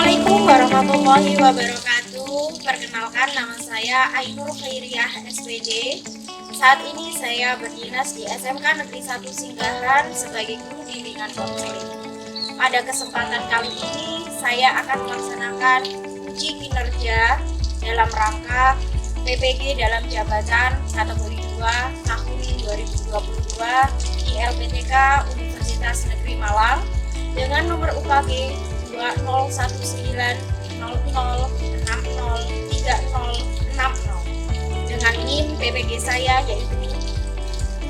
Assalamualaikum warahmatullahi wabarakatuh. Perkenalkan, nama saya Ainur Khairiyah SPD. Saat ini saya berdinas di SMK Negeri 1 Singgahan sebagai guru bimbingan konseling. Pada kesempatan kali ini saya akan melaksanakan uji kinerja dalam rangka PPG dalam jabatan kategori 2 tahun 2022 di LPTK Universitas Negeri Malang dengan nomor UKG 2060603060. Dengan NIM PPG saya yaitu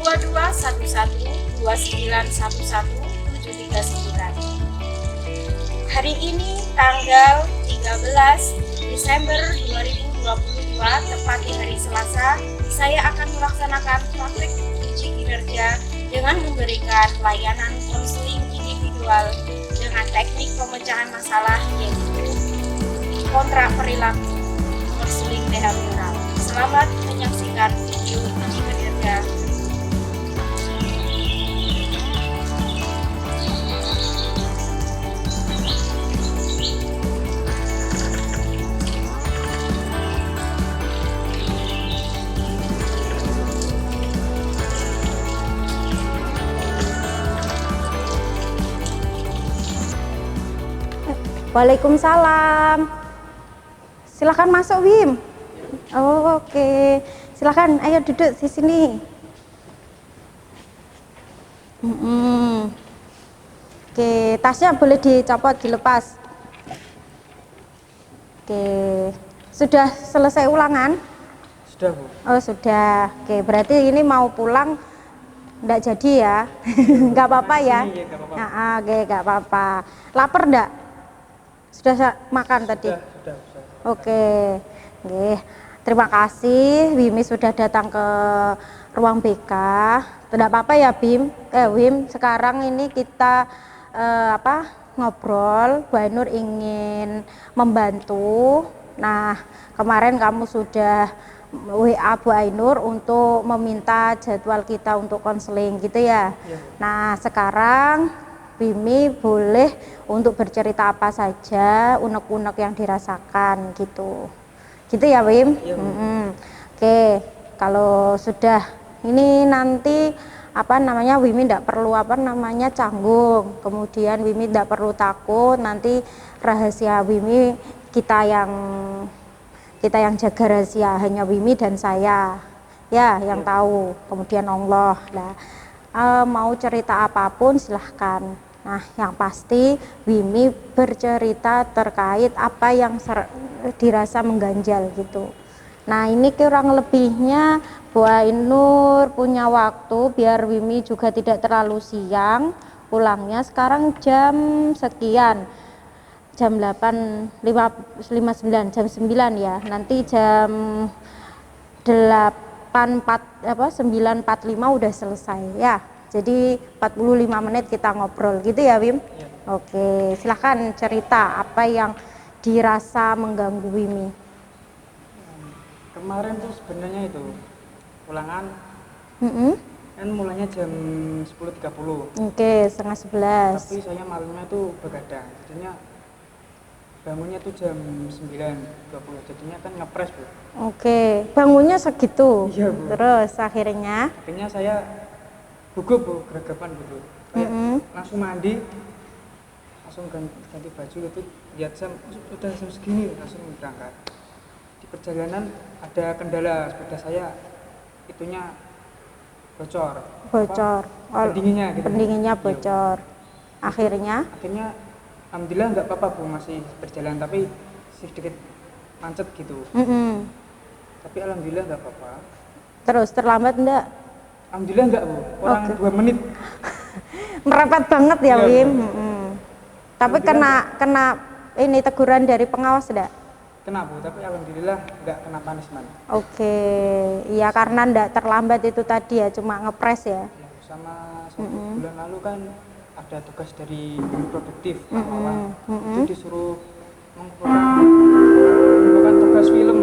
2211291739. Hari ini tanggal 13 Desember 2022, tepat di hari Selasa, saya akan melaksanakan praktik uji kinerja dengan memberikan layanan konseling individual dengan teknik pemecahan masalah yaitu kontrak perilaku konseling behavioral. Selamat menyaksikan video uji kinerja. Waalaikumsalam. Silakan masuk, Wim. Oh, oke. Silakan, ayo duduk di sini. Oke, tasnya boleh dicopot, dilepas. Oke, sudah selesai ulangan? Sudah, Bu. Oh, sudah. Oke, berarti ini mau pulang enggak jadi ya? Enggak apa-apa ya? Oke, enggak apa-apa. Lapar enggak? Sudah makan tadi? Sudah. Oke. Oke. Terima kasih Wimi sudah datang ke ruang BK. Tidak apa-apa ya Wim, sekarang ini kita ngobrol. Bu Ainur ingin membantu. Nah, kemarin kamu sudah WA Bu Ainur untuk meminta jadwal kita untuk konseling gitu ya. Nah, sekarang Wimi boleh untuk bercerita apa saja, unek-unek yang dirasakan gitu ya Wim. Oke, kalau sudah ini nanti Wimi tidak perlu canggung, kemudian Wimi tidak perlu takut, nanti rahasia Wimi kita yang jaga rahasia, hanya Wimi dan saya ya yang tahu, kemudian Allah lah. Mau cerita apapun silahkan. Nah, yang pasti Wimi bercerita terkait apa yang dirasa mengganjal gitu. Nah, ini kurang lebihnya Bu Ainur punya waktu biar Wimi juga tidak terlalu siang pulangnya. Sekarang jam sekian, jam 8.59, jam 9 ya. Nanti jam 9.45 udah selesai ya. Jadi 45 menit kita ngobrol gitu ya Wim. Oke, silahkan cerita apa yang dirasa mengganggu Wimi. Kemarin tuh sebenarnya itu ulangan kan mulainya jam 10.30. Oke, setengah 11. Tapi saya malamnya tuh begadang, jadinya bangunnya tuh jam 9.20, jadinya kan ngepres, Bu. Oke, bangunnya segitu. Iya, Bu. Terus akhirnya saya gugup, Bu, geragapan gitu. Kayak langsung mandi, langsung ganti baju gitu, lihat jam udah jam segini, langsung berangkat. Di perjalanan ada kendala, sepeda saya itunya bocor. Pendinginnya gitu. Bocor. Akhirnya alhamdulillah nggak apa-apa, Bu, masih berjalan tapi sedikit macet gitu. Tapi alhamdulillah nggak apa-apa. Terus terlambat enggak? Alhamdulillah enggak, Bu, kurang 2 menit. Merepet banget ya Wim. Tapi kena ini teguran dari pengawas enggak? Kena, Bu, tapi alhamdulillah enggak kena punishment. Oke, iya karena enggak terlambat itu tadi ya, cuma ngepres ya. Sama 1 bulan lalu kan ada tugas dari guru produktif pahlawan. Itu disuruh mengumpulkan tugas film.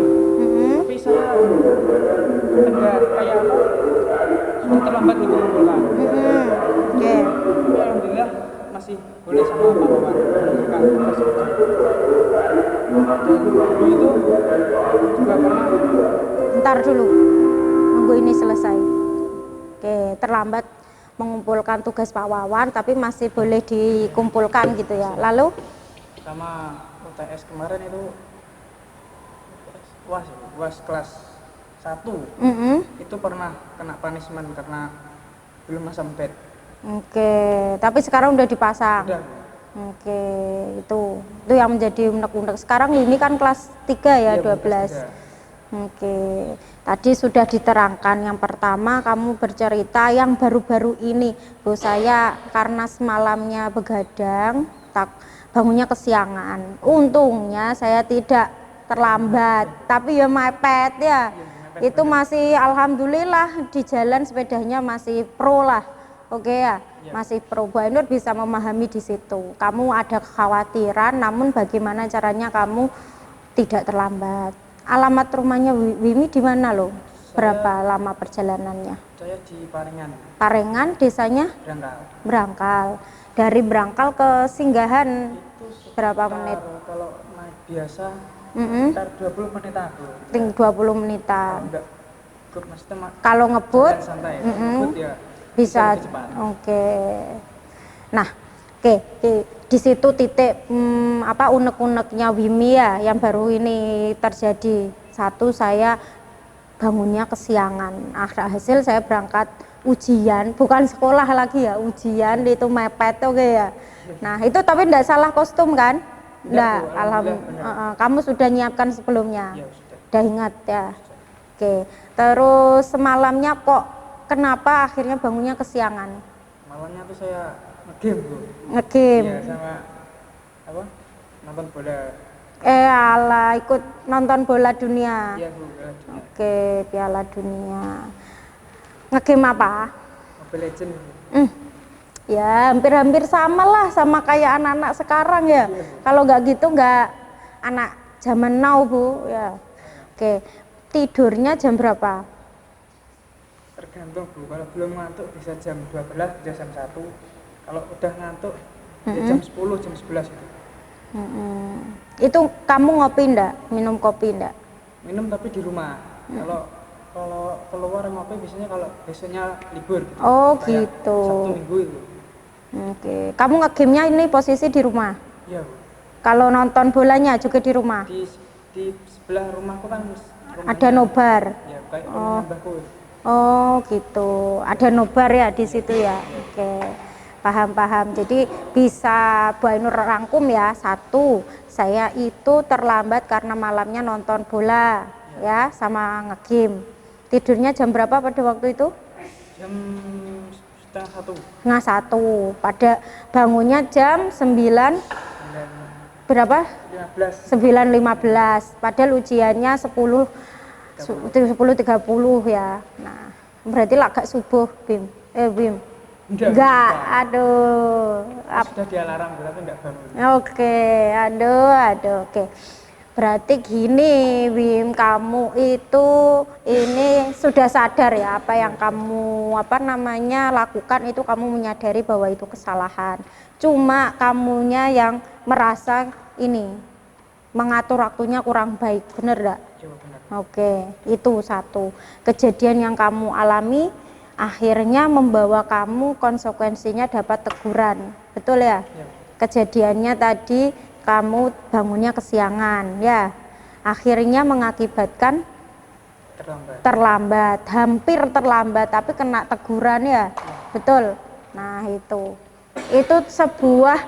Tapi saya enggak kayak sudah terlambat gitu mengumpulkan. Oke. Tapi alhamdulillah masih boleh sama pahlawan. mengerjakan tugas ujian. Dan guru itu juga pernah Ntar dulu, nunggu ini selesai. Oke, terlambat mengumpulkan tugas Pak Wawan, tapi masih boleh dikumpulkan gitu ya. Lalu sama UTS kemarin itu UAS kelas 1 itu pernah kena punishment karena belum masang bed. Oke, tapi sekarang udah dipasang. Udah. Oke, itu yang menjadi unek-unek. Sekarang ini kan kelas 3 ya, Iya, 12. kelas 3. Oke, tadi sudah diterangkan. Yang pertama kamu bercerita yang baru-baru ini, Bu, saya karena semalamnya begadang, bangunnya kesiangan. Untungnya saya tidak terlambat, tapi ya mepet ya. Itu masih alhamdulillah di jalan sepedanya masih pro lah. Oke ya, masih pro. Bu Ainur bisa memahami di situ. Kamu ada kekhawatiran, namun bagaimana caranya kamu tidak terlambat. Alamat rumahnya Wimi di mana loh? Berapa lama perjalanannya? Saya di Parengan. Parengan, desanya? Berangkal. Berangkal. Dari Berangkal ke Singgahan Itu berapa sekitar, menit? kalau naik biasa sekitar 20 menit aku. 20 menitan. Enggak, maksudnya Kalau ngebut, jalan santai. Ngebut ya bisa. lebih cepat. Oke. Nah, oke, di situ titik unek-uneknya Wimi ya yang baru ini terjadi. Satu, saya bangunnya kesiangan. Hasil saya berangkat ujian, bukan sekolah lagi ya, ujian itu mepet oke ya. Nah, itu tapi enggak salah kostum kan? Enggak, alhamdulillah. Kamu sudah nyiapkan sebelumnya? Ya, sudah. Udah ingat ya. Oke. Terus semalamnya kok kenapa akhirnya bangunnya kesiangan? Malamnya tuh saya ngegame, Bu. Ngegame. Iya, sama apa? Nonton bola. Alah, ikut nonton bola dunia. Iya, Bu, bola dunia. Oke, Piala Dunia. Ngegame apa? Mobile Legend. Ya, hampir-hampir sama lah sama kayak anak-anak sekarang ya. Kalau nggak gitu nggak anak zaman now, Bu. Ya. Oke, tidurnya jam berapa? Tergantung, Bu. Kalau belum ngantuk bisa jam 12, bisa jam 1. Kalau udah ngantuk ya jam 10, jam 11 itu. Itu kamu ngopi ndak? Minum kopi ndak? Minum tapi di rumah. Kalau keluar ngopi biasanya kalau besoknya libur gitu. Oh, Kayak gitu. Sabtu Minggu itu. Oke, kamu ngegame-nya ini posisi di rumah? Iya, Bu. Kalau nonton bolanya juga di rumah? Di sebelah rumahku kan rumahnya, Ada nobar? ya kayak rumahnya mbahku. Oh gitu, ada nobar ya di situ ya. Oke, paham-paham. Jadi bisa Bu Ainur rangkum ya. Satu, saya itu terlambat karena malamnya nonton bola ya sama ngegame. Tidurnya jam berapa pada waktu itu? Jam setengah 1. Setengah 1. Pada bangunnya jam 9 berapa? 15. 9.15. Padahal ujiannya 10.30 ya. Nah, berarti agak subuh, Bim. Bim. Enggak, aduh. Sudah di alarm tapi enggak bangun. Oke, aduh, oke. Berarti gini, Wim, kamu itu ini sudah sadar ya apa yang kamu lakukan itu kamu menyadari bahwa itu kesalahan. Cuma kamunya yang merasa ini mengatur waktunya kurang baik, bener enggak? Coba benar. Oke, itu satu. Kejadian yang kamu alami akhirnya membawa kamu konsekuensinya dapat teguran. Betul ya? Ya. Kejadiannya tadi kamu bangunnya kesiangan ya. Akhirnya mengakibatkan terlambat, hampir terlambat tapi kena teguran ya. Betul. Nah, itu sebuah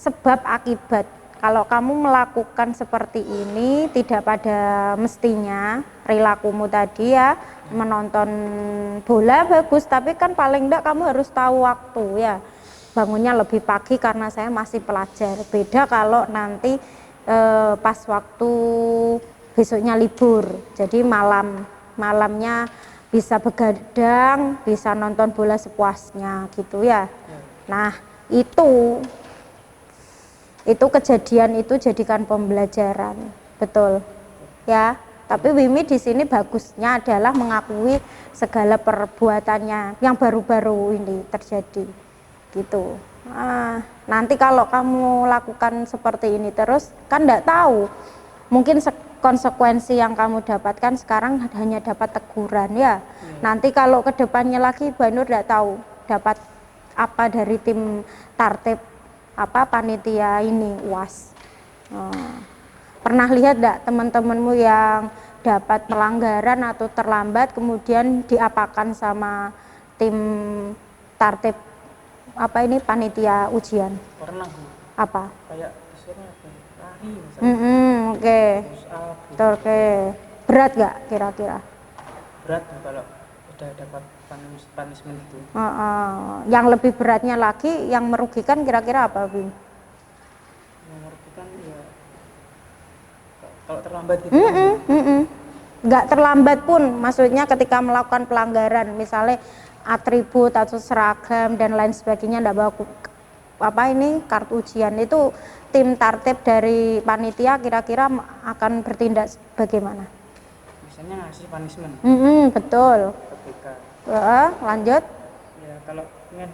sebab akibat. Kalau kamu melakukan seperti ini tidak pada mestinya perilakumu tadi ya, menonton bola bagus tapi kan paling enggak kamu harus tahu waktu ya, bangunnya lebih pagi karena saya masih pelajar. Beda kalau nanti pas waktu besoknya libur, jadi malamnya bisa begadang, bisa nonton bola sepuasnya gitu ya. Nah itu kejadian itu jadikan pembelajaran, betul ya. Tapi Wimi di sini bagusnya adalah mengakui segala perbuatannya yang baru-baru ini terjadi gitu. Nanti kalau kamu lakukan seperti ini terus kan enggak tahu, mungkin konsekuensi yang kamu dapatkan sekarang hanya dapat teguran ya. Nanti kalau kedepannya lagi Mbak Nur enggak tahu dapat apa dari tim tertib apa panitia ini UAS. Pernah lihat enggak teman-temanmu yang dapat pelanggaran atau terlambat kemudian diapakan sama tim tertib apa ini panitia ujian? Pernah Bu. Apa? Kayak disuruh lari misalnya. Oke. Push up, gitu. Oke. Berat nggak kira-kira? Berat Bu, kalau udah dapat punishment itu. Yang lebih beratnya lagi yang merugikan kira-kira apa, Bim? Yang merugikan ya kalau terlambat gitu. Nggak terlambat pun, maksudnya ketika melakukan pelanggaran, misalnya atribut atau seragam dan lain sebagainya enggak bawa apa ini kartu ujian, itu tim tertib dari panitia kira-kira akan bertindak bagaimana? Misalnya ngasih punishment. Betul. Ketika lanjut. ya kalau ingin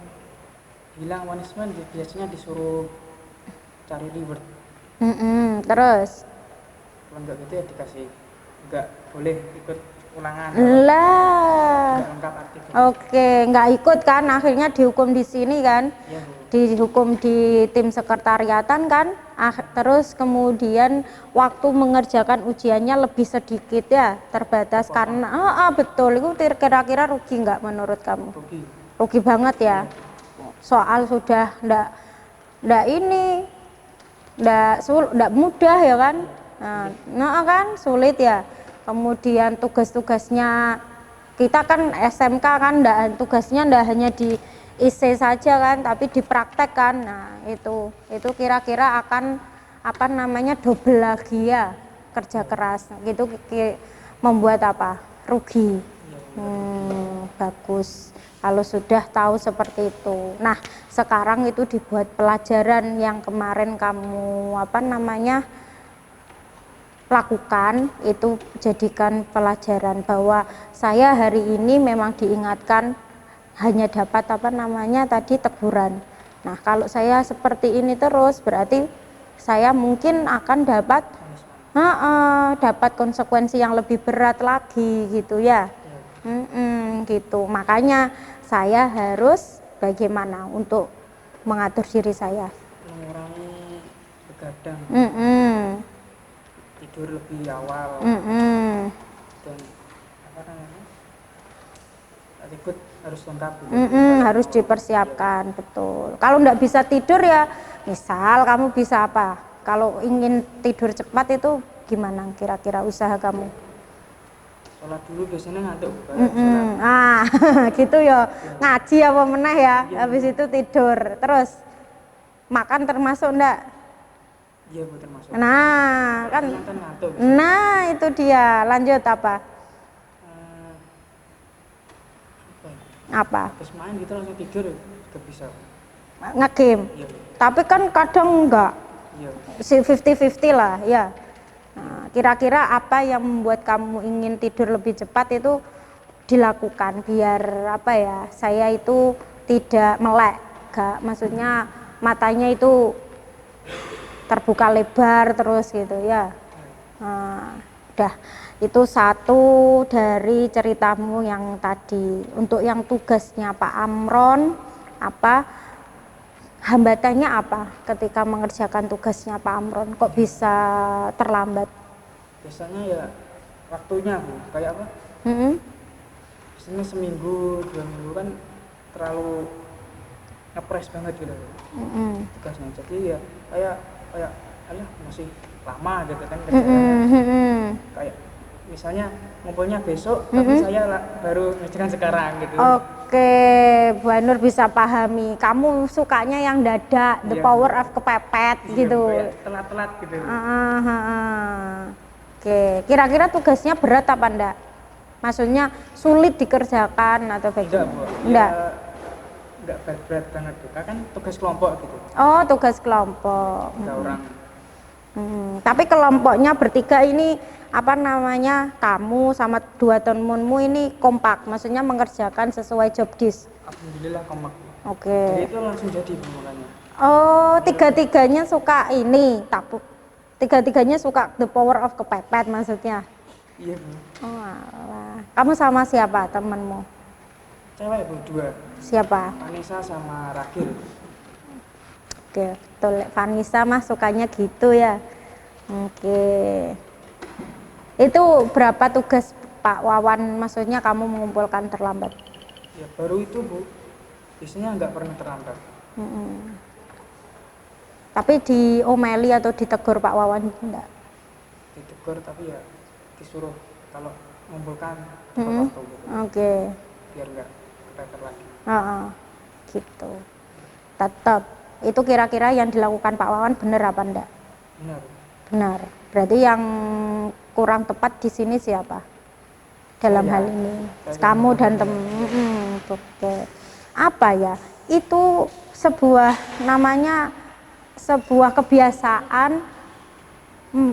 hilang punishment biasanya disuruh cari reward. Terus Kalau enggak gitu ya dikasih enggak boleh ikut ulangan. lah. Enggak lengkap aktif. Oke, nggak ikut kan, akhirnya dihukum di sini kan, Iya Bu. dihukum di tim sekretariatan kan, terus kemudian waktu mengerjakan ujiannya lebih sedikit ya, terbatas karena betul, itu kira-kira rugi nggak menurut kamu? Rugi. Rugi banget ya, soal sudah ndak ini, ndak mudah ya kan, nah kan sulit ya, kemudian tugas-tugasnya kita kan SMK kan tugasnya ndak hanya di IC saja kan, tapi dipraktekkan. Nah itu kira-kira akan apa namanya double lagi ya kerja keras gitu, membuat apa rugi. Bagus kalau sudah tahu seperti itu. Nah sekarang itu dibuat pelajaran yang kemarin kamu apa namanya lakukan, itu jadikan pelajaran bahwa saya hari ini memang diingatkan hanya dapat apa namanya tadi teguran. Nah kalau saya seperti ini terus berarti saya mungkin akan dapat dapat konsekuensi yang lebih berat lagi gitu ya. Gitu, makanya saya harus bagaimana untuk mengatur diri saya, Mengurangi begadang, tidur lebih awal, dan apa namanya atribut harus lengkap gitu. Harus dipersiapkan, betul. Kalau nggak bisa tidur ya misal kamu bisa apa, kalau ingin tidur cepat itu gimana kira-kira usaha kamu? Sholat dulu biasanya ngantuk. Gitu ya, ngaji apa meneh ya, habis itu tidur, terus makan termasuk enggak? Iya Bu, termasuk. Nah kan ngantuk. Nah itu dia, lanjut apa? Apa? Terus main gitu langsung tidur juga bisa. Nge-game. Iya. Tapi kan kadang enggak. Iya. Si 50-50 lah ya. Nah, kira-kira apa yang membuat kamu ingin tidur lebih cepat itu dilakukan biar apa ya? Saya itu tidak melek, enggak, maksudnya matanya itu terbuka lebar terus gitu ya. Udah, itu satu dari ceritamu yang tadi. Untuk yang tugasnya Pak Amron, apa hambatannya apa ketika mengerjakan tugasnya Pak Amron? Kok bisa terlambat? Biasanya ya waktunya Bu, kayak apa? Biasanya seminggu, 2 minggu kan terlalu ngepres banget gitu tugasnya. Jadi ya kayak alah masih lama gitu kan kerjaannya. Kayak misalnya ngumpulnya besok, tapi saya baru ngerjakan sekarang gitu. Oke, Bu Ainur bisa pahami. Kamu sukanya yang dadak, the power of kepepet gitu. Telat-telat gitu. Oke, kira-kira tugasnya berat apa enggak? Maksudnya sulit dikerjakan atau bagaimana? Enggak, enggak berat banget tuh, kan tugas kelompok gitu. Oh, tugas kelompok. 3 orang. Tapi kelompoknya bertiga ini apa namanya, kamu sama 2 temenmu ini kompak, maksudnya mengerjakan sesuai job disk. Alhamdulillah kompak. Oke. Jadi itu langsung jadi Bu makanya. Oh, tiga-tiganya suka ini, tapuk. Tiga-tiganya suka the power of kepepet maksudnya. Iya Bu. Oh, alah. Kamu sama siapa temanmu? Cewek Bu, 2. Siapa? Vanessa sama Ragil. Oke, betul. Vanessa mah sukanya gitu ya. Oke. Itu berapa tugas Pak Wawan? Maksudnya kamu mengumpulkan terlambat? Ya baru itu Bu. Biasanya nggak pernah terlambat. Tapi diomeli atau ditegur Pak Wawan enggak? Ditegur tapi ya disuruh kalau mengumpulkan Mm-mm. foto gitu. Oke. Biar nggak kepepet lagi. Heeh. Gitu. Tetap. Itu kira-kira yang dilakukan Pak Wawan benar apa enggak? Benar. Benar. Berarti yang kurang tepat di sini siapa? Dalam Saya. hal ini. Saya Kamu dan teman-teman. temen. Oke. Apa ya? Itu sebuah namanya sebuah kebiasaan.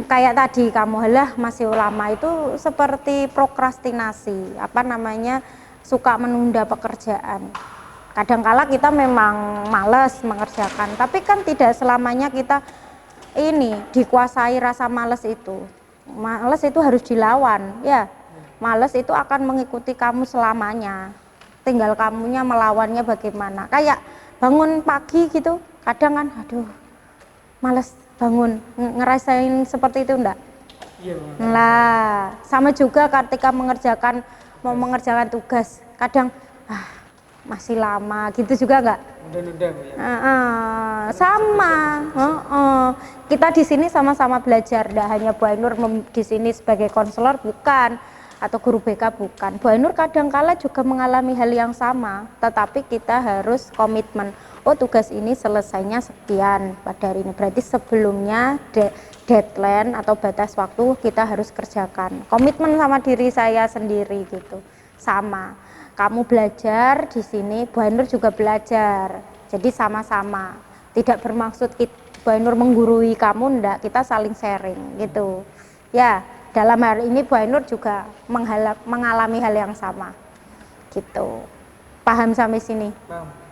Kayak tadi kamu halah masih ulama itu seperti prokrastinasi, apa namanya, suka menunda pekerjaan. Kadangkala kita memang males mengerjakan, tapi kan tidak selamanya kita ini dikuasai rasa males itu. Males itu harus dilawan, ya. Males itu akan mengikuti kamu selamanya. Tinggal kamunya melawannya bagaimana. Kayak bangun pagi gitu, kadang kan aduh males bangun, ngerasain seperti itu enggak? Iya Bu. Lah, sama juga ketika mau mengerjakan tugas, kadang masih lama gitu juga enggak? Nunda-nunda Bu ya. Sama. Kita di sini sama-sama belajar, enggak hanya Bu Ainur di sini sebagai konselor bukan, atau guru BK bukan. Bu Ainur kadangkala juga mengalami hal yang sama, tetapi kita harus komitmen. Oh, tugas ini selesainya sekian pada hari ini. Berarti sebelumnya deadline atau batas waktu kita harus kerjakan. Komitmen sama diri saya sendiri gitu. Sama. Kamu belajar di sini, Bu Ainur juga belajar. Jadi sama-sama. Tidak bermaksud Bu Ainur menggurui kamu, enggak. Kita saling sharing gitu. Ya, dalam hal ini Bu Ainur juga mengalami hal yang sama. Gitu. Paham sampai sini? Paham.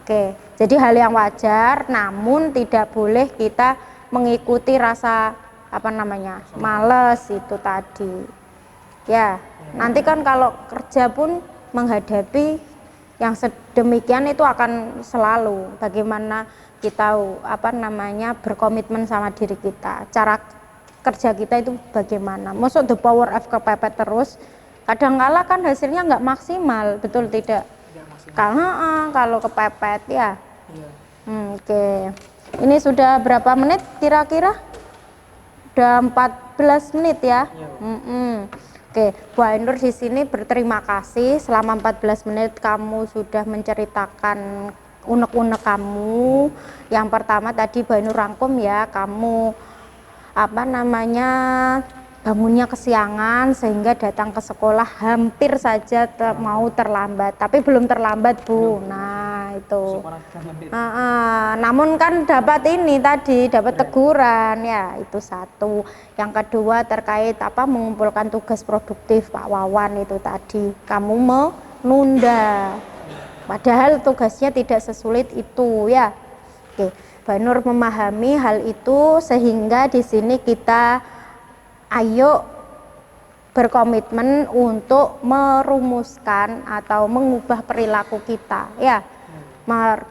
Oke. Jadi hal yang wajar, namun tidak boleh kita mengikuti rasa apa namanya males itu tadi. Ya, nanti kan kalau kerja pun menghadapi yang sedemikian itu akan selalu. Bagaimana kita apa namanya berkomitmen sama diri kita. Cara kerja kita itu bagaimana? Maksud the power of kepepet terus. Kadang-kala kan hasilnya nggak maksimal, betul tidak? Kalau kepepet ya. Iya. Oke. Ini sudah berapa menit kira-kira? Udah 14 menit ya. Oke, Bu Ainur di sini berterima kasih selama 14 menit kamu sudah menceritakan unek-unek kamu. Yang pertama tadi Bu Ainur rangkum ya, kamu apa namanya bangunnya kesiangan sehingga datang ke sekolah hampir saja mau terlambat, tapi belum terlambat Bu. Nah itu. Namun kan dapat ini tadi, dapat teguran ya, itu satu. Yang kedua terkait apa mengumpulkan tugas produktif Pak Wawan itu tadi, kamu menunda. Padahal tugasnya tidak sesulit itu ya. Oke, Mbak Nur memahami hal itu sehingga di sini kita ayo berkomitmen untuk merumuskan atau mengubah perilaku kita ya.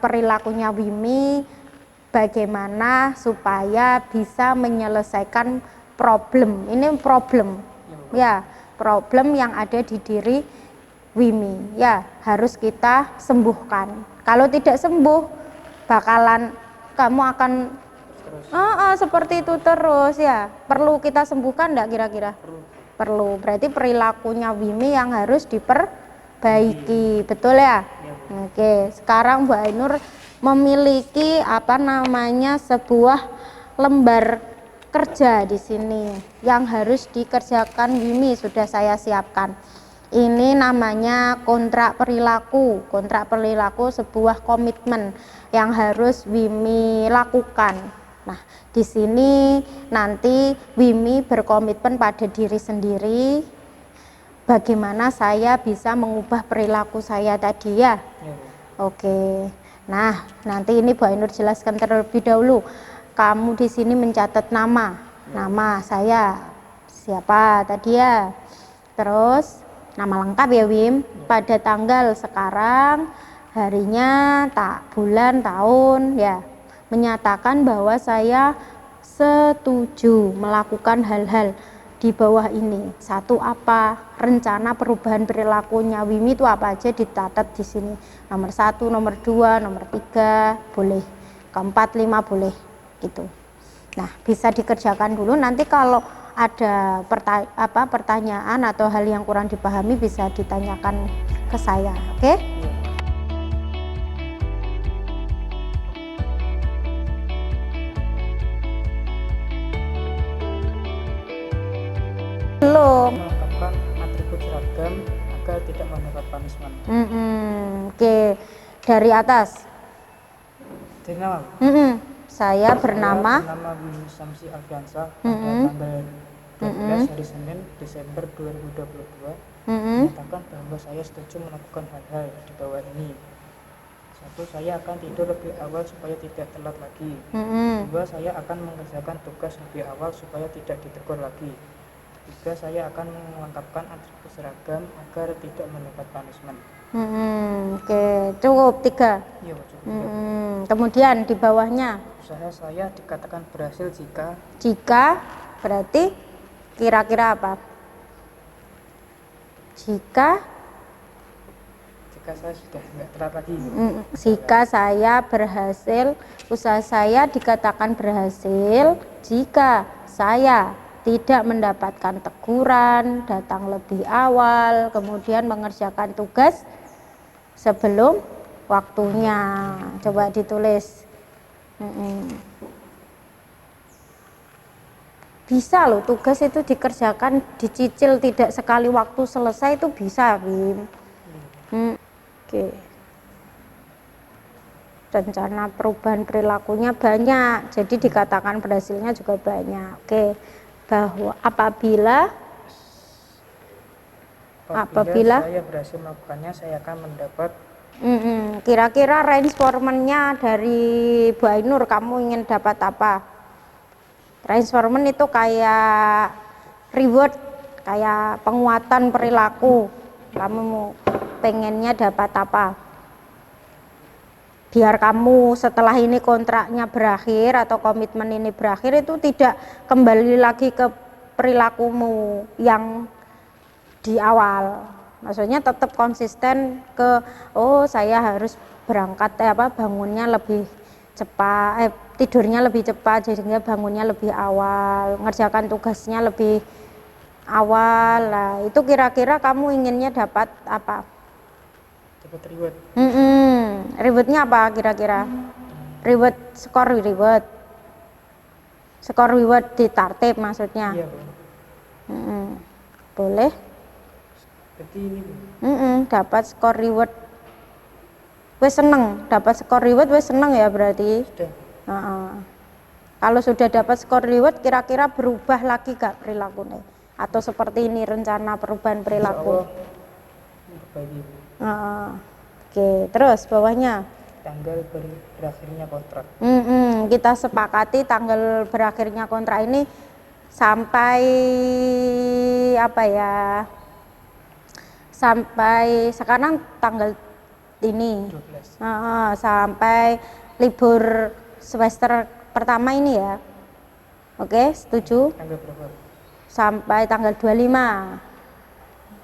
Perilakunya Wimi bagaimana supaya bisa menyelesaikan problem. Ini problem ya, problem yang ada di diri Wimi ya, harus kita sembuhkan. Kalau tidak sembuh bakalan kamu akan seperti itu terus ya. Perlu kita sembuhkan enggak kira-kira? Perlu. Berarti perilakunya Wimi yang harus diperbaiki, betul ya? Oke, sekarang Mbak Ainur memiliki apa namanya sebuah lembar kerja di sini yang harus dikerjakan Wimi, sudah saya siapkan. Ini namanya kontrak perilaku. Kontrak perilaku sebuah komitmen yang harus Wimi lakukan. Nah, di sini nanti Wimi berkomitmen pada diri sendiri. Bagaimana saya bisa mengubah perilaku saya tadi ya. Oke. Nah, nanti ini Bu Ainur jelaskan terlebih dahulu. Kamu di sini mencatat nama. Nama saya siapa tadi ya. Terus nama lengkap ya Wim. Pada tanggal sekarang, harinya, bulan, tahun ya. Menyatakan bahwa saya setuju melakukan hal-hal di bawah ini. Satu, apa rencana perubahan perilakunya Wimi itu apa aja dicatat di sini. Nomor 1, nomor 2, nomor 3 boleh, keempat, 5 boleh gitu. Nah, bisa dikerjakan dulu. Nanti kalau ada pertanyaan atau hal yang kurang dipahami bisa ditanyakan ke saya, oke? Belum. Melengkapkan atribut seragam agar tidak mendapat punishment. Oke, dari atas. Jadi nama? Saya bernama Willy Samsi Alfiansa pada tanggal 12 hari Senin Desember 2022 menyatakan bahwa saya setuju melakukan hal-hal di bawah ini. 1. Saya akan tidur lebih awal supaya tidak telat lagi. 2. Saya akan mengerjakan tugas lebih awal supaya tidak ditegur lagi. 3. Saya akan melengkapkan atribut seragam agar tidak mendapat punishment. Oke, cukup 3. Iya, cukup. Kemudian di bawahnya, Usaha saya dikatakan berhasil jika berarti kira-kira apa? Jika saya sudah tidak telat lagi. Jika saya berhasil, usaha saya dikatakan berhasil jika saya tidak mendapatkan teguran, datang lebih awal, kemudian mengerjakan tugas sebelum waktunya. Coba ditulis. Bisa loh, tugas itu dikerjakan, dicicil, tidak sekali waktu selesai itu bisa, Bim. Oke. Rencana perubahan perilakunya banyak, jadi dikatakan berhasilnya juga banyak. Oke. Bahwa apabila saya berhasil melakukannya, saya akan mendapat kira-kira range formen-nya dari Bu Ainur, kamu ingin dapat apa? Range formen itu kayak reward, kayak penguatan perilaku. Kamu mau pengennya dapat apa? Biar kamu setelah ini kontraknya berakhir atau komitmen ini berakhir itu tidak kembali lagi ke perilakumu yang di awal. Maksudnya tetap konsisten ke saya harus berangkat bangunnya lebih cepat, tidurnya lebih cepat sehingga bangunnya lebih awal, ngerjakan tugasnya lebih awal. Lah, itu kira-kira kamu inginnya dapat apa? dapat reward. Rewardnya apa kira-kira? Reward, skor reward. Skor reward di tartib maksudnya. Iya, Bu. Boleh. Berarti ini, Bu. Dapat skor reward. Wes seneng, dapat skor reward wes seneng ya berarti. Sudah. Kalau sudah dapat skor reward, kira-kira berubah lagi gak perilakunya? Atau seperti ini rencana perubahan perilaku? Berbagi. Oke, terus bawahnya Tanggal berakhirnya kontrak. kita sepakati tanggal berakhirnya kontrak ini sampai apa ya? Sampai sekarang tanggal ini 12. sampai libur semester pertama ini ya. Oke, setuju? Tanggal berapa? Sampai tanggal 25.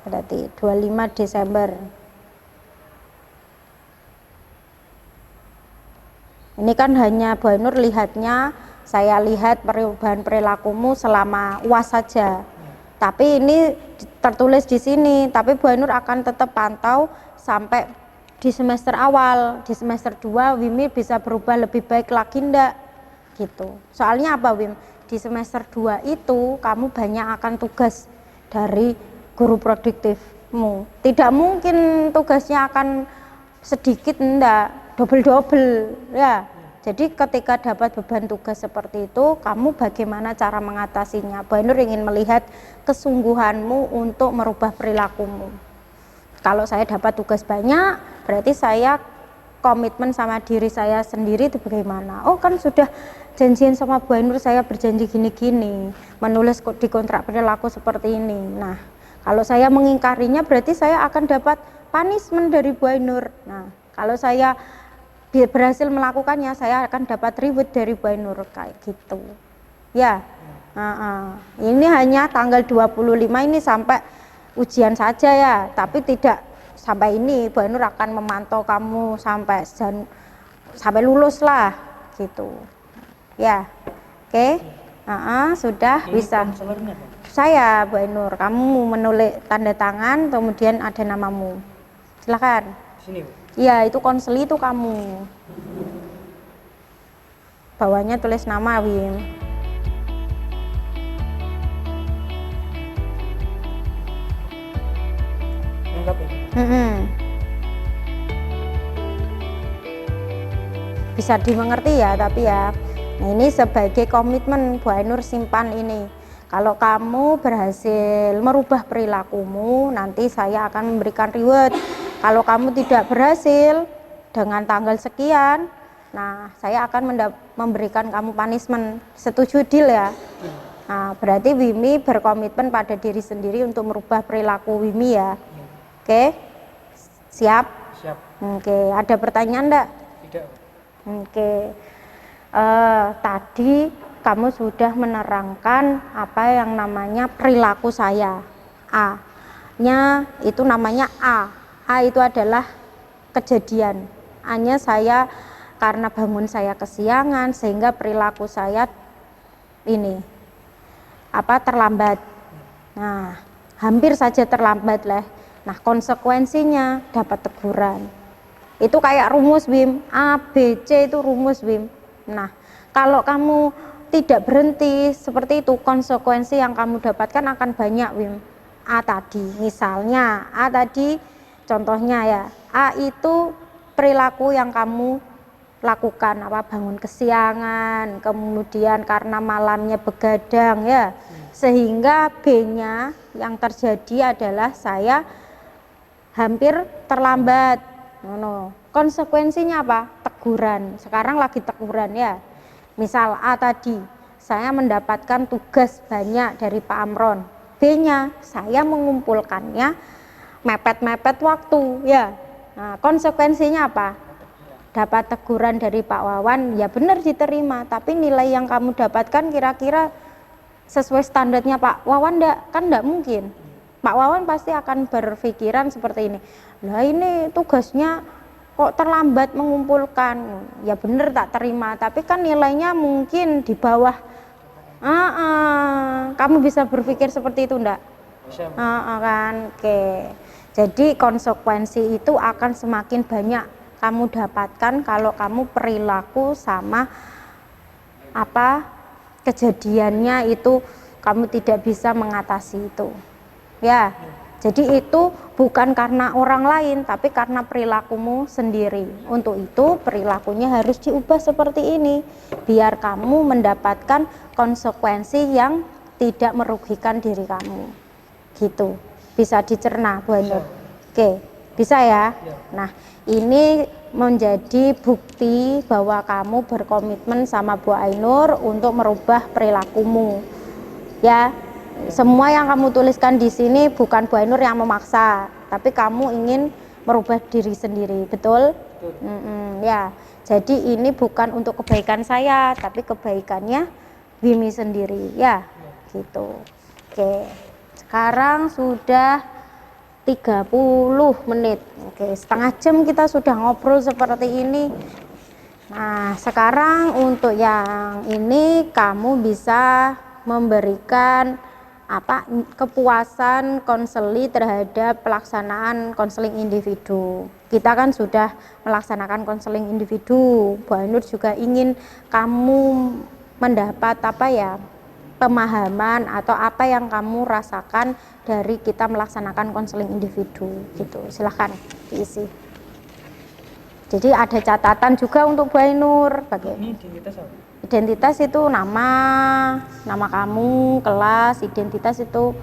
Berarti 25 Desember. Ini kan hanya Bu Ainur lihatnya, saya lihat perubahan perilakumu selama UAS saja. Tapi ini tertulis di sini, tapi Bu Ainur akan tetap pantau sampai di semester awal. Di semester 2 Wimi bisa berubah lebih baik lagi ndak? Gitu. Soalnya apa, Wim? Di semester 2 itu kamu banyak akan tugas dari guru produktifmu. Tidak mungkin tugasnya akan sedikit, ndak, double-double ya. Jadi ketika dapat beban tugas seperti itu, kamu bagaimana cara mengatasinya? Bu Ainur ingin melihat kesungguhanmu untuk merubah perilakumu. Kalau saya dapat tugas banyak, berarti saya komitmen sama diri saya sendiri itu bagaimana. Oh kan sudah janjian sama Bu Ainur, saya berjanji gini-gini, menulis di kontrak perilaku seperti ini. Nah, kalau saya mengingkarinya berarti saya akan dapat punishment dari Bu Ainur. Nah, kalau saya berhasil melakukannya, saya akan dapat reward dari Bu Ainur, kayak gitu. Ya. Ini hanya tanggal 25 ini sampai ujian saja ya, tapi tidak sampai ini. Bu Ainur akan memantau kamu sampai lulus lah, gitu. Ya, oke. Sudah Ini bisa. konselornya, Pak? Saya Bu Ainur, kamu menulis tanda tangan, kemudian ada namamu. Silakan. Di sini, Bu? Iya, itu konseli itu kamu. Bawahnya tulis nama Wim. Lengkap ya? Bisa dimengerti ya, tapi ya. Nah, ini sebagai komitmen Bu Ainur simpan ini. Kalau kamu berhasil merubah perilakumu, nanti saya akan memberikan reward. Kalau kamu tidak berhasil dengan tanggal sekian, nah saya akan memberikan kamu punishment. Setuju deal ya? Nah, berarti Wimi berkomitmen pada diri sendiri untuk merubah perilaku Wimi ya. Oke? Siap? Siap. Oke, ada pertanyaan enggak? Tidak. Oke. Tadi kamu sudah menerangkan apa yang namanya perilaku saya. A-nya itu namanya A. A itu adalah kejadian. A-nya saya karena bangun saya kesiangan sehingga perilaku saya ini terlambat. Nah, hampir saja terlambat lah. Nah, konsekuensinya dapat teguran. Itu kayak rumus Wim, A, B, C itu rumus Wim. Nah, kalau kamu tidak berhenti seperti itu, konsekuensi yang kamu dapatkan akan banyak Wim. A tadi, misalnya A tadi contohnya ya, A itu perilaku yang kamu lakukan, bangun kesiangan, kemudian karena malamnya begadang ya, sehingga B-nya yang terjadi adalah saya hampir terlambat. Konsekuensinya apa? Teguran. Sekarang lagi teguran ya. Misal A tadi, saya mendapatkan tugas banyak dari Pak Amron. B-nya, saya mengumpulkannya mepet-mepet waktu ya. Nah, konsekuensinya apa? Dapat teguran dari Pak Wawan, ya benar diterima, tapi nilai yang kamu dapatkan kira-kira sesuai standarnya Pak Wawan enggak? Kan enggak mungkin. Pak Wawan pasti akan berpikiran seperti ini. Lah ini tugasnya kok terlambat mengumpulkan, ya bener tak terima, tapi kan nilainya mungkin di bawah. Kamu bisa berpikir seperti itu enggak? Bisa. Kan, oke. Jadi konsekuensi itu akan semakin banyak kamu dapatkan kalau kamu perilaku sama kejadiannya itu kamu tidak bisa mengatasi itu. Ya. Jadi itu bukan karena orang lain, tapi karena perilakumu sendiri. Untuk itu perilakunya harus diubah seperti ini, biar kamu mendapatkan konsekuensi yang tidak merugikan diri kamu. Gitu. Bisa dicerna, Bu Ainur? Oke, bisa ya? Nah, ini menjadi bukti bahwa kamu berkomitmen sama Bu Ainur untuk merubah perilakumu. Ya. Semua yang kamu tuliskan di sini bukan Bu Ainur yang memaksa, tapi kamu ingin merubah diri sendiri, betul? Ya, jadi ini bukan untuk kebaikan saya, tapi kebaikannya Wimi sendiri, ya, gitu. Oke, sekarang sudah 30 menit. Oke, setengah jam kita sudah ngobrol seperti ini. Nah, sekarang untuk yang ini kamu bisa memberikan kepuasan konseli terhadap pelaksanaan konseling individu. Kita kan sudah melaksanakan konseling individu. Bu Ainur juga ingin kamu mendapat pemahaman atau apa yang kamu rasakan dari kita melaksanakan konseling individu gitu. Silahkan diisi. Jadi ada catatan juga untuk Bu Ainur. Ini identitas apa? Identitas itu nama kamu, kelas, identitas itu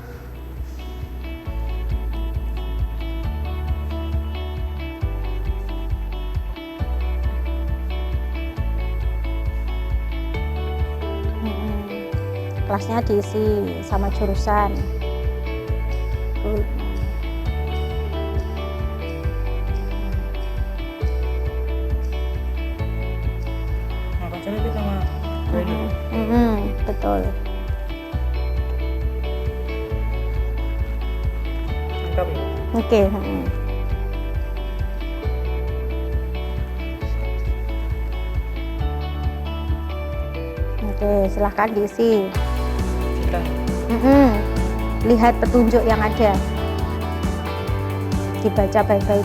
kelasnya diisi sama jurusan. Nah, pacarnya itu sama Bu Ainur. Betul. Lengkap ya? Oke. Oke, silahkan diisi. Kita Lihat petunjuk yang ada, dibaca baik-baik.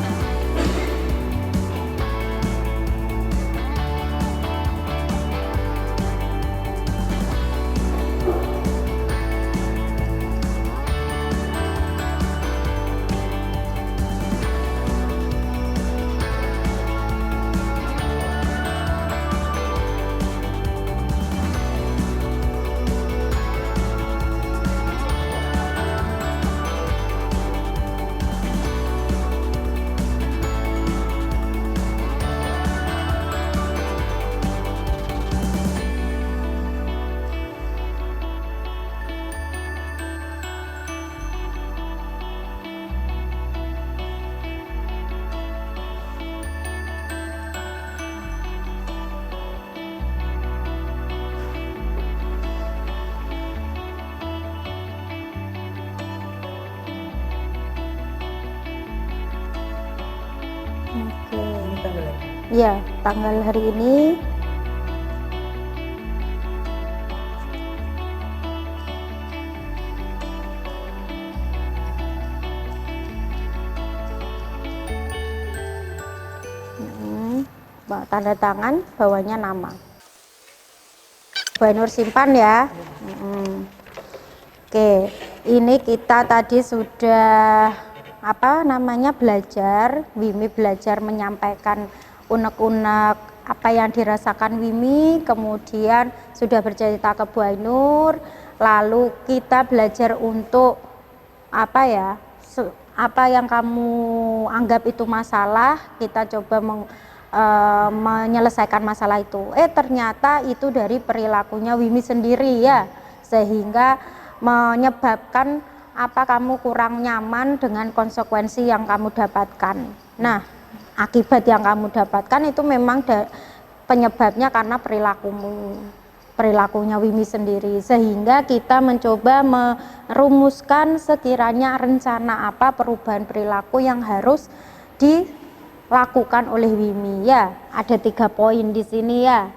Oke. ini tanggalnya. Ya, tanggal hari ini. Tanda tangan, bawahnya nama. Bu Ainur simpan ya. Oke, ini kita tadi sudah belajar. Wimi belajar menyampaikan unek-unek apa yang dirasakan Wimi, kemudian sudah bercerita ke Bu Ainur, lalu kita belajar untuk apa yang kamu anggap itu masalah, kita coba menyelesaikan masalah itu. Ternyata itu dari perilakunya Wimi sendiri ya, sehingga menyebabkan kamu kurang nyaman dengan konsekuensi yang kamu dapatkan. Nah, akibat yang kamu dapatkan itu memang penyebabnya karena perilakunya Wimi sendiri, sehingga kita mencoba merumuskan sekiranya rencana apa perubahan perilaku yang harus dilakukan oleh Wimi ya. Ada 3 poin di sini ya.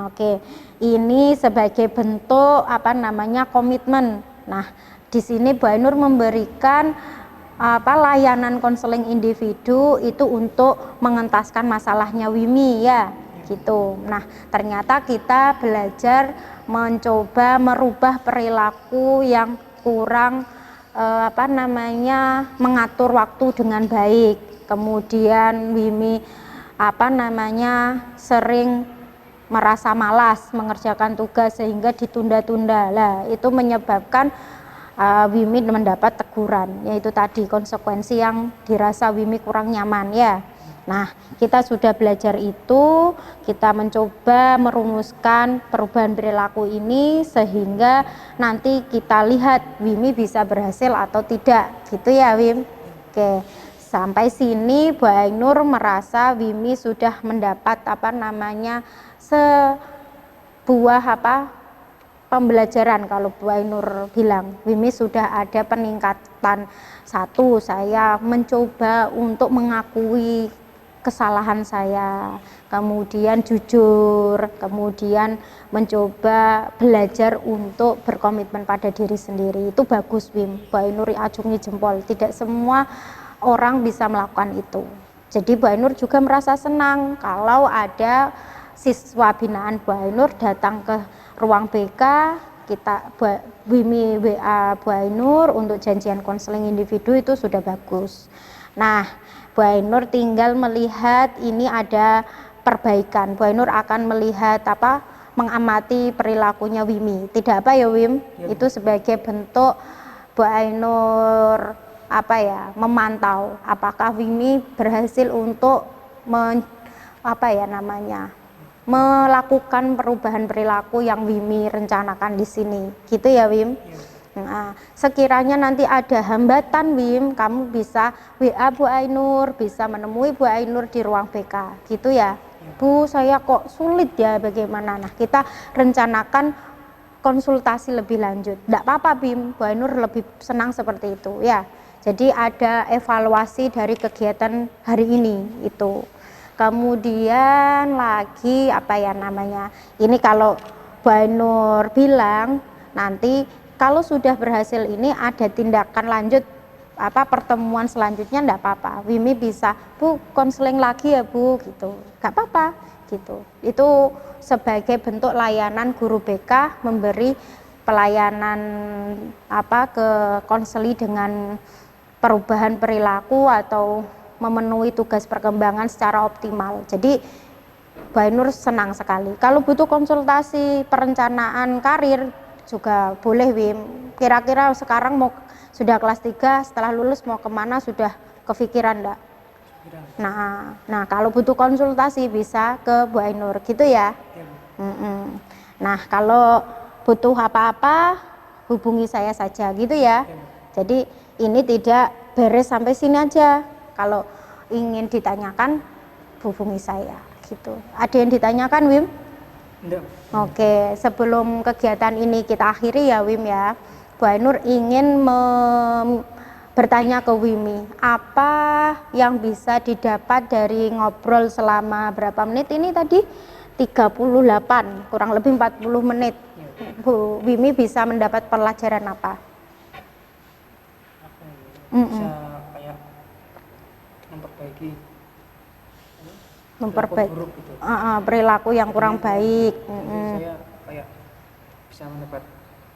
Oke, ini sebagai bentuk komitmen. Nah, di sini Bu Ainur memberikan layanan konseling individu itu untuk mengentaskan masalahnya Wimi ya, gitu. Nah, ternyata kita belajar mencoba merubah perilaku yang kurang mengatur waktu dengan baik. Kemudian Wimi sering merasa malas mengerjakan tugas sehingga ditunda-tunda. Lah, itu menyebabkan Wimi mendapat teguran, yaitu tadi konsekuensi yang dirasa Wimi kurang nyaman ya. Nah, kita sudah belajar itu, kita mencoba merumuskan perubahan perilaku ini sehingga nanti kita lihat Wimi bisa berhasil atau tidak, gitu ya Wim. Oke, sampai sini Bu Ainur merasa Wimi sudah mendapat sebuah pembelajaran. Kalau Bu Ainur bilang Wimi sudah ada peningkatan. 1, saya mencoba untuk mengakui kesalahan saya, kemudian jujur, kemudian mencoba belajar untuk berkomitmen pada diri sendiri. Itu bagus Wim, Bu Ainur acungi jempol. Tidak semua orang bisa melakukan itu. Jadi Bu Ainur juga merasa senang kalau ada siswa binaan Bu Ainur datang ke ruang BK, Wimi WA Bu Ainur untuk janjian konseling individu, itu sudah bagus. Nah, Bu Ainur tinggal melihat ini ada perbaikan. Bu Ainur akan melihat mengamati perilakunya Wimi. Tidak ya Wim? Ya. Itu sebagai bentuk Bu Ainur memantau apakah Wimi berhasil untuk melakukan perubahan perilaku yang Wimi rencanakan di sini, gitu ya Wim. Nah, sekiranya nanti ada hambatan Wim, kamu bisa WA Bu Ainur, bisa menemui Bu Ainur di ruang BK, gitu ya. Bu, saya kok sulit ya, bagaimana? Nah, kita rencanakan konsultasi lebih lanjut. Tidak apa-apa Bim, Bu Ainur lebih senang seperti itu ya. Jadi ada evaluasi dari kegiatan hari ini itu. Kemudian lagi apa ya namanya, ini kalau Bu Ainur bilang nanti kalau sudah berhasil ini ada tindakan lanjut apa pertemuan selanjutnya, enggak apa-apa, Wimi bisa Bu konseling lagi ya Bu gitu, enggak apa-apa gitu. Itu sebagai bentuk layanan guru BK memberi pelayanan apa ke konseli dengan perubahan perilaku atau memenuhi tugas perkembangan secara optimal. Jadi Bu Ainur senang sekali. Kalau butuh konsultasi perencanaan karir juga boleh Wim. Kira-kira sekarang mau sudah kelas 3, setelah lulus mau kemana, sudah kepikiran enggak? Nah kalau butuh konsultasi bisa ke Bu Ainur gitu ya. Nah kalau butuh apa-apa hubungi saya saja gitu ya. Jadi ini tidak beres sampai sini aja. Kalau ingin ditanyakan hubungi saya gitu. Ada yang ditanyakan Wim? Enggak. Oke, sebelum kegiatan ini kita akhiri ya Wim ya, Bu Ainur ingin bertanya ke Wimi, apa yang bisa didapat dari ngobrol selama berapa menit ini tadi? 38, kurang lebih 40 menit. Bu Wimi bisa mendapat pelajaran apa? Bisa kayak memperbaiki buruk gitu. Perilaku yang kurang baik. Saya kayak bisa mendapat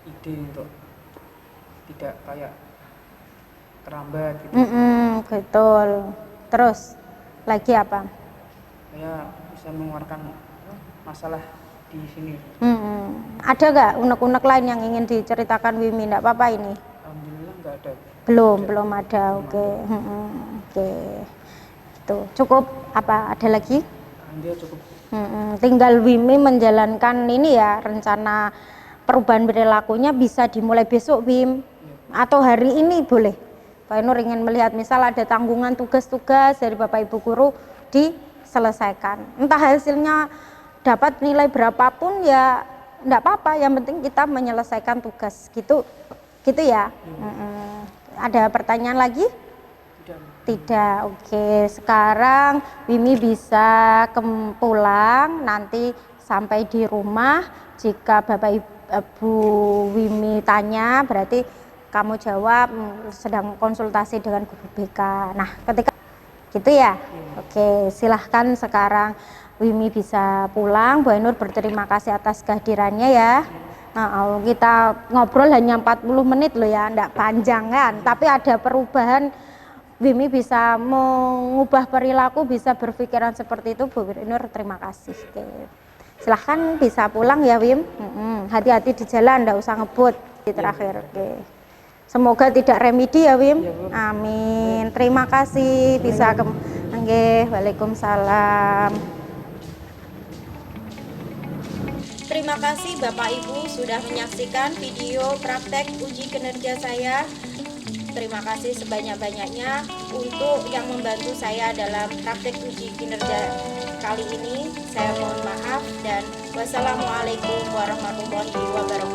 ide untuk tidak kayak kerambat gitu. Betul. Terus lagi apa? Saya bisa mengeluarkan masalah di sini. Ada nggak unek-unek lain yang ingin diceritakan Wimi? Nggak apa-apa ini? Alhamdulillah nggak ada. Belum ada. Oke. Itu cukup apa? Ada lagi? Dia cukup. Tinggal Wimi menjalankan ini ya, rencana perubahan perilakunya bisa dimulai besok Wim, atau hari ini boleh. Pak Ainur ingin melihat misal ada tanggungan tugas-tugas dari Bapak Ibu guru diselesaikan. Entah hasilnya dapat nilai berapapun ya enggak apa-apa, yang penting kita menyelesaikan tugas gitu ya. Ada pertanyaan lagi? Tidak. Oke, sekarang Wimi bisa pulang, nanti sampai di rumah jika Bapak Ibu Wimi tanya berarti kamu jawab sedang konsultasi dengan guru BK. Nah, ketika gitu ya. Oke, silahkan sekarang Wimi bisa pulang. Bu Ainur berterima kasih atas kehadirannya ya. Nah, kita ngobrol hanya 40 menit loh ya, enggak panjang kan, tapi ada perubahan. Wimi bisa mengubah perilaku, bisa berpikiran seperti itu. Bu Ainur terima kasih. Oke. Silahkan bisa pulang ya Wim. Hati-hati di jalan, enggak usah ngebut di terakhir. Oke. Semoga tidak remedi ya Wim. Amin. Terima kasih bisa Waalaikumsalam. Terima kasih Bapak Ibu sudah menyaksikan video praktek uji kinerja saya. Terima kasih sebanyak-banyaknya untuk yang membantu saya dalam praktek uji kinerja kali ini. Saya mohon maaf dan wassalamualaikum warahmatullahi wabarakatuh.